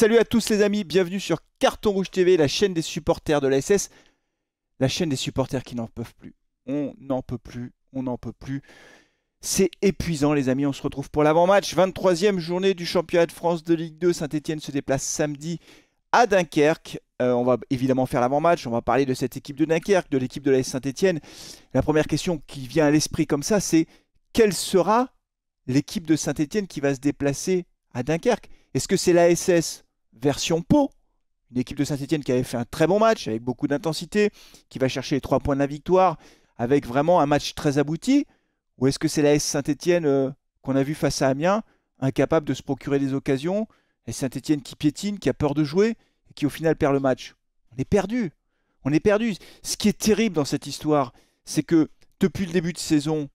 Salut à tous les amis, bienvenue sur Carton Rouge TV, la chaîne des supporters de la SS, la chaîne des supporters qui n'en peuvent plus. On n'en peut plus, on n'en peut plus. C'est épuisant les amis, on se retrouve pour l'avant-match. 23e journée du championnat de France de Ligue 2. Saint-Etienne se déplace samedi à Dunkerque. On va évidemment faire l'avant-match, on va parler de cette équipe de Dunkerque, de l'équipe de la Saint-Etienne. La première question qui vient à l'esprit comme ça, c'est quelle sera l'équipe de Saint-Etienne qui va se déplacer à Dunkerque? Est-ce que c'est la SS version Pau, une équipe de Saint-Etienne qui avait fait un très bon match avec beaucoup d'intensité, qui va chercher les 3 points de la victoire avec vraiment un match très abouti? Ou est-ce que c'est la S Saint-Etienne qu'on a vu face à Amiens, incapable de se procurer des occasions, et Saint-Etienne qui piétine, qui a peur de jouer et qui au final perd le match? On est perdu. On est perdu. Ce qui est terrible dans cette histoire, c'est que depuis le début de saison,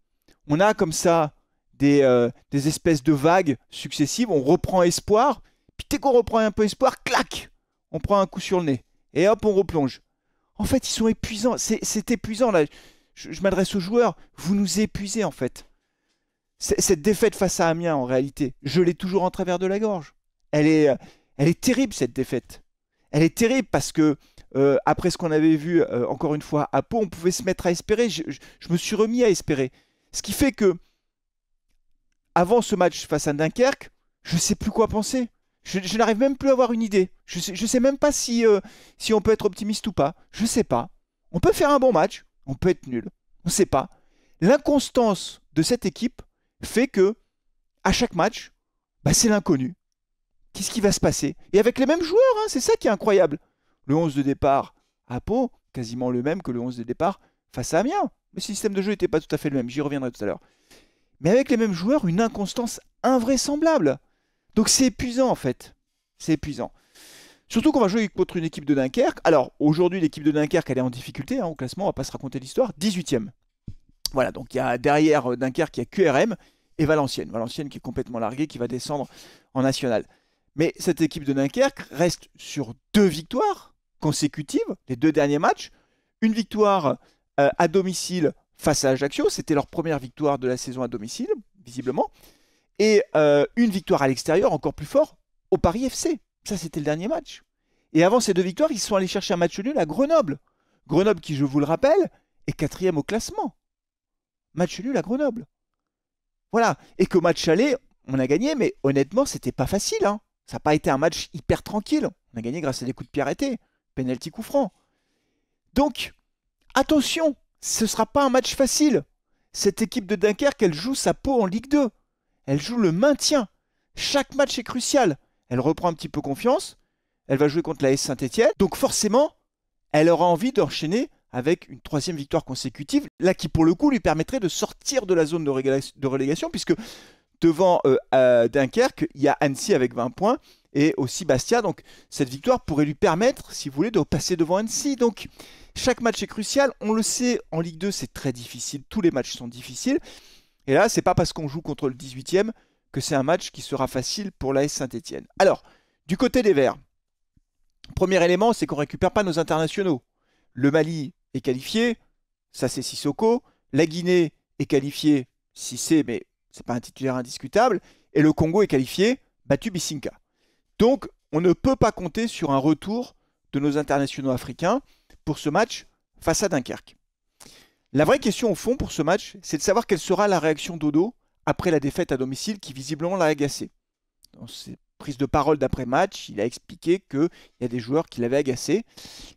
on a comme ça des espèces de vagues successives. On reprend espoir. Puis dès qu'on reprend un peu espoir, clac, on prend un coup sur le nez. Et hop, on replonge. En fait, ils sont épuisants. C'est épuisant là. Je m'adresse aux joueurs. Vous nous épuisez en fait. Cette défaite face à Amiens, en réalité, je l'ai toujours en travers de la gorge. Elle est terrible cette défaite. Elle est terrible parce que après ce qu'on avait vu encore une fois à Pau, on pouvait se mettre à espérer. Je me suis remis à espérer. Ce qui fait que avant ce match face à Dunkerque, je ne sais plus quoi penser. Je n'arrive même plus à avoir une idée. Je sais même pas si on peut être optimiste ou pas. Je ne sais pas. On peut faire un bon match, on peut être nul. On ne sait pas. L'inconstance de cette équipe fait que à chaque match, bah, c'est l'inconnu. Qu'est-ce qui va se passer? Et avec les mêmes joueurs, hein, c'est ça qui est incroyable. Le 11 de départ à Pau, quasiment le même que le 11 de départ face à Amiens. Le système de jeu n'était pas tout à fait le même, j'y reviendrai tout à l'heure. Mais avec les mêmes joueurs, une inconstance invraisemblable. Donc c'est épuisant en fait. C'est épuisant. Surtout qu'on va jouer contre une équipe de Dunkerque. Alors aujourd'hui, l'équipe de Dunkerque, elle est en difficulté hein, au classement, on va pas se raconter l'histoire. 18e. Voilà, donc il y a derrière Dunkerque, il y a QRM et Valenciennes. Valenciennes qui est complètement larguée, qui va descendre en national. Mais cette équipe de Dunkerque reste sur 2 victoires consécutives, les 2 derniers matchs. Une victoire à domicile face à Ajaccio, c'était leur première victoire de la saison à domicile, visiblement. Et une victoire à l'extérieur, encore plus fort, au Paris FC. Ça, c'était le dernier match. Et avant ces 2 victoires, ils sont allés chercher un match nul à Grenoble. Grenoble qui, je vous le rappelle, est 4e au classement. Match nul à Grenoble. Voilà. Et qu'au match aller, on a gagné, mais honnêtement, c'était pas facile. Hein. Ça n'a pas été un match hyper tranquille. On a gagné grâce à des coups de pied arrêtés. Penalty coup franc. Donc, attention, ce ne sera pas un match facile. Cette équipe de Dunkerque, elle joue sa peau en Ligue 2. Elle joue le maintien. Chaque match est crucial. Elle reprend un petit peu confiance. Elle va jouer contre la S Saint-Etienne. Donc forcément, elle aura envie d'enchaîner avec une 3e victoire consécutive. Là qui pour le coup lui permettrait de sortir de la zone de relégation. Puisque devant Dunkerque, il y a Annecy avec 20 points. Et aussi Bastia. Donc cette victoire pourrait lui permettre, si vous voulez, de passer devant Annecy. Donc chaque match est crucial. On le sait, en Ligue 2, c'est très difficile. Tous les matchs sont difficiles. Et là, c'est pas parce qu'on joue contre le 18e que c'est un match qui sera facile pour l'AS Saint-Etienne. Alors, du côté des Verts, premier élément, c'est qu'on ne récupère pas nos internationaux. Le Mali est qualifié, ça c'est Sissoko. La Guinée est qualifiée, Cissé, mais c'est pas un titulaire indiscutable. Et le Congo est qualifié, battu Bisinka. Donc, on ne peut pas compter sur un retour de nos internationaux africains pour ce match face à Dunkerque. La vraie question au fond pour ce match, c'est de savoir quelle sera la réaction d'Odo après la défaite à domicile qui visiblement l'a agacé. Dans ses prises de parole d'après-match, il a expliqué qu'il y a des joueurs qui l'avaient agacé.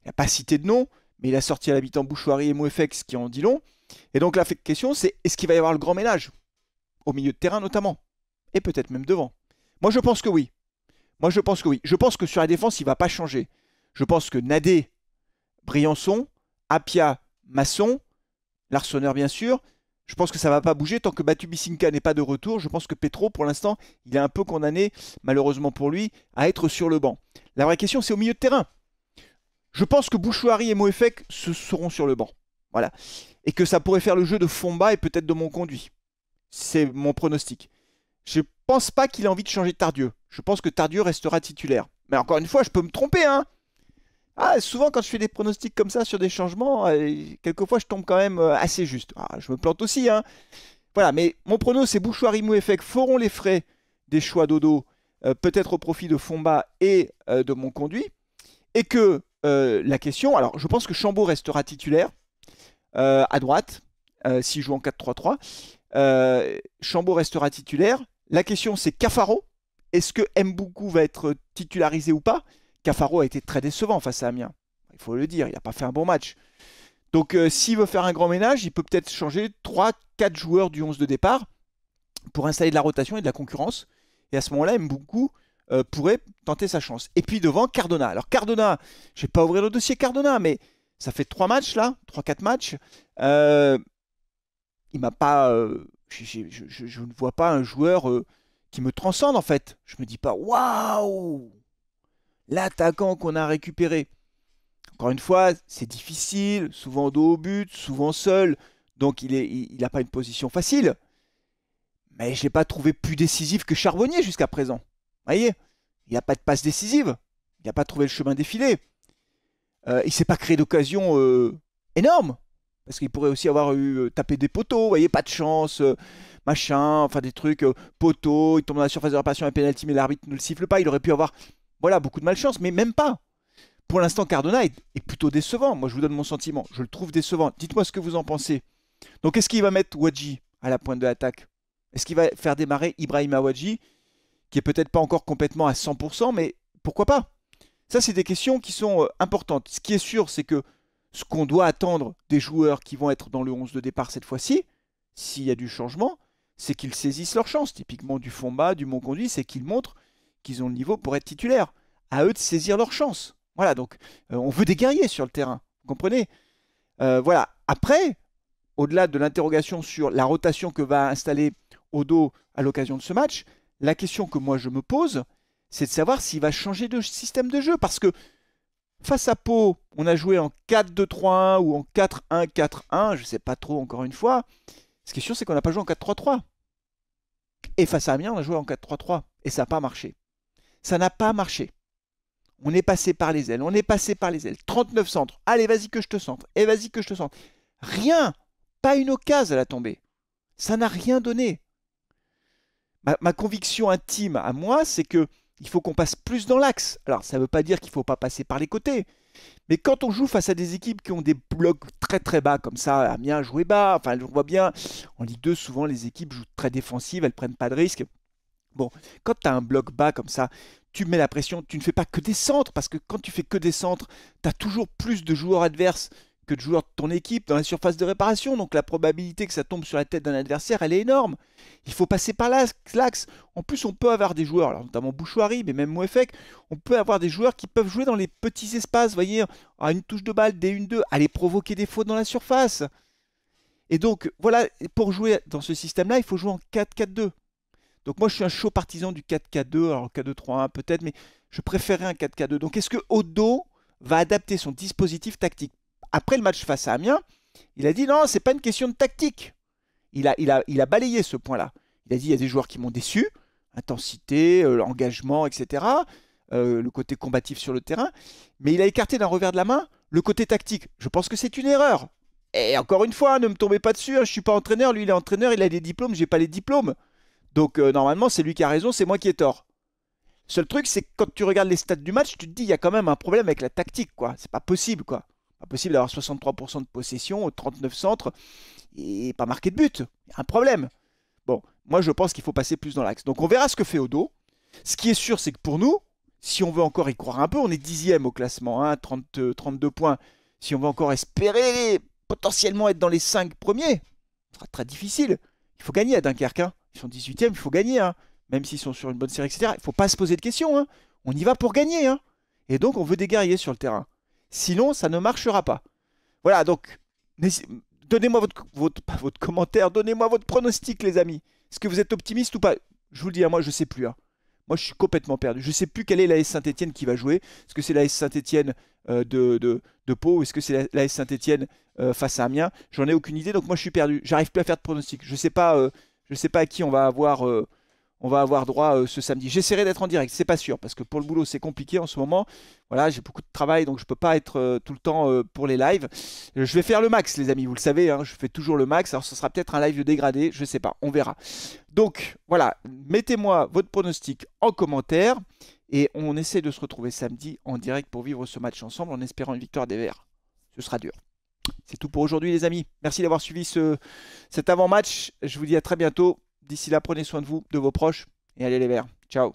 Il n'a pas cité de nom, mais il a sorti à l'habitant Bouchouari et Mouefex qui en dit long. Et donc la question c'est, est-ce qu'il va y avoir le grand ménage? Au milieu de terrain notamment. Et peut-être même devant. Moi je pense que oui. Je pense que sur la défense, il ne va pas changer. Je pense que Nadé, Briançon, Apia, Masson, Larsonneur bien sûr. Je pense que ça ne va pas bouger tant que Batu Bisinka n'est pas de retour. Je pense que Petro, pour l'instant, il est un peu condamné, malheureusement pour lui, à être sur le banc. La vraie question, c'est au milieu de terrain. Je pense que Bouchouari et Moefek seront sur le banc. Voilà. Et que ça pourrait faire le jeu de Fomba et peut-être de mon conduit. C'est mon pronostic. Je ne pense pas qu'il ait envie de changer de Tardieu. Je pense que Tardieu restera titulaire. Mais encore une fois, je peux me tromper, hein. Ah, souvent, quand je fais des pronostics comme ça sur des changements, quelquefois, je tombe quand même assez juste. Ah, je me plante aussi, hein. Voilà, mais mon prono, c'est Bouchouari Mouefek feront les frais des choix d'Odo peut-être au profit de Fomba et de Monconduit. Et que la question, alors je pense que Chambaud restera titulaire à droite, s'il joue en 4-3-3. Chambaud restera titulaire. La question c'est Cafaro. Est-ce que Mboukou va être titularisé ou pas? Cafaro a été très décevant face à Amiens. Il faut le dire, il n'a pas fait un bon match. Donc s'il veut faire un grand ménage, il peut peut-être changer 3-4 joueurs du 11 de départ pour installer de la rotation et de la concurrence. Et à ce moment-là, Mboukou pourrait tenter sa chance. Et puis devant, Cardona. Alors Cardona, je ne vais pas ouvrir le dossier Cardona, mais ça fait 3 matchs là, 3-4 matchs. Il m'a pas... je ne vois pas un joueur qui me transcende en fait. Je me dis pas, waouh, l'attaquant qu'on a récupéré. Encore une fois, c'est difficile, souvent dos au but, souvent seul, donc il n'a pas une position facile. Mais je ne l'ai pas trouvé plus décisif que Charbonnier jusqu'à présent. Vous voyez, il n'a pas de passe décisive, il n'a pas trouvé le chemin défilé. Il ne s'est pas créé d'occasion énorme, parce qu'il pourrait aussi avoir eu tapé des poteaux, vous voyez, pas de chance, machin, enfin des trucs, poteaux, il tombe dans la surface de réparation, un penalty, mais l'arbitre ne le siffle pas, il aurait pu avoir, voilà, beaucoup de malchance, mais même pas. Pour l'instant, Cardona est plutôt décevant. Moi, je vous donne mon sentiment. Je le trouve décevant. Dites-moi ce que vous en pensez. Donc, est-ce qu'il va mettre Wadji à la pointe de l'attaque? Est-ce qu'il va faire démarrer Ibrahima Wadji, qui est peut-être pas encore complètement à 100%, mais pourquoi pas? Ça, c'est des questions qui sont importantes. Ce qui est sûr, c'est que ce qu'on doit attendre des joueurs qui vont être dans le 11 de départ cette fois-ci, s'il y a du changement, c'est qu'ils saisissent leur chance. Typiquement du Fomba, du Monconduit, c'est qu'ils montrent qu'ils ont le niveau pour être titulaires. À eux de saisir leur chance. Voilà, donc on veut des guerriers sur le terrain, vous comprenez? Voilà, après, au-delà de l'interrogation sur la rotation que va installer Odo à l'occasion de ce match, la question que moi je me pose, c'est de savoir s'il va changer de système de jeu. Parce que face à Pau, on a joué en 4-2-3-1 ou en 4-1-4-1, je ne sais pas trop encore une fois. Ce qui est sûr, c'est qu'on n'a pas joué en 4-3-3. Et face à Amiens, on a joué en 4-3-3. Et ça n'a pas marché. Ça n'a pas marché. On est passé par les ailes, on est passé par les ailes. 39 centres. Allez, vas-y que je te centre. Et vas-y que je te centre. Rien. Pas une occasion à la tombée. Ça n'a rien donné. Ma conviction intime à moi, c'est que il faut qu'on passe plus dans l'axe. Alors, ça ne veut pas dire qu'il ne faut pas passer par les côtés. Mais quand on joue face à des équipes qui ont des blocs très très bas, comme ça, Amiens jouait bas, enfin, on voit bien, en Ligue 2, souvent les équipes jouent très défensives, elles ne prennent pas de risques. Bon, quand tu as un bloc bas comme ça, tu mets la pression, tu ne fais pas que des centres, parce que quand tu fais que des centres, tu as toujours plus de joueurs adverses que de joueurs de ton équipe dans la surface de réparation, donc la probabilité que ça tombe sur la tête d'un adversaire, elle est énorme. Il faut passer par l'axe. En plus, on peut avoir des joueurs, alors notamment Bouchouari, mais même Mouefek, on peut avoir des joueurs qui peuvent jouer dans les petits espaces, vous voyez, à une touche de balle, des 1-2, aller provoquer des fautes dans la surface. Et donc, voilà, pour jouer dans ce système-là, il faut jouer en 4-4-2. Donc moi, je suis un chaud partisan du 4-4-2, alors 4-2-3-1 peut-être, mais je préférerais un 4-4-2. Donc est-ce que Odo va adapter son dispositif tactique? Après le match face à Amiens, il a dit non, c'est pas une question de tactique. Il a balayé ce point-là. Il a dit il y a des joueurs qui m'ont déçu, intensité, l'engagement, etc. Le côté combatif sur le terrain. Mais il a écarté d'un revers de la main le côté tactique. Je pense que c'est une erreur. Et encore une fois, ne me tombez pas dessus, hein, je ne suis pas entraîneur, lui il est entraîneur, il a des diplômes, j'ai pas les diplômes. Donc normalement, c'est lui qui a raison, c'est moi qui ai tort. Seul truc, c'est que quand tu regardes les stats du match, tu te dis il y a quand même un problème avec la tactique, quoi. C'est pas possible, quoi. Pas possible d'avoir 63% de possession, 39 centres et pas marquer de but. Il y a un problème. Bon, moi je pense qu'il faut passer plus dans l'axe. Donc on verra ce que fait Odo. Ce qui est sûr, c'est que pour nous, si on veut encore y croire un peu, on est 10e au classement, hein, 32 points. Si on veut encore espérer potentiellement être dans les 5 premiers, ce sera très difficile. Il faut gagner à Dunkerque, hein. Ils sont 18e, il faut gagner, hein. Même s'ils sont sur une bonne série, etc. Il ne faut pas se poser de questions, hein. On y va pour gagner, hein. Et donc on veut des guerriers sur le terrain. Sinon, ça ne marchera pas. Voilà, donc, donnez-moi votre commentaire, donnez-moi votre pronostic, les amis. Est-ce que vous êtes optimiste ou pas? Je vous le dis, hein, moi, je ne sais plus, hein. Moi, je suis complètement perdu. Je ne sais plus quelle est l'AS Saint-Etienne qui va jouer. Est-ce que c'est l'AS Saint-Etienne de Pau ou est-ce que c'est l'AS Saint-Etienne face à Amiens? J'en ai aucune idée, donc moi, je suis perdu. J'arrive plus à faire de pronostic. Je ne sais pas à qui on va avoir on va avoir droit ce samedi. J'essaierai d'être en direct, c'est pas sûr, parce que pour le boulot, c'est compliqué en ce moment. Voilà, j'ai beaucoup de travail, donc je peux pas être tout le temps pour les lives. Je vais faire le max, les amis, vous le savez, hein, je fais toujours le max. Alors, ce sera peut-être un live dégradé, je sais pas, on verra. Donc, voilà, mettez-moi votre pronostic en commentaire et on essaie de se retrouver samedi en direct pour vivre ce match ensemble en espérant une victoire des Verts. Ce sera dur. C'est tout pour aujourd'hui, les amis. Merci d'avoir suivi cet avant-match. Je vous dis à très bientôt. D'ici là, prenez soin de vous, de vos proches et allez les Verts. Ciao.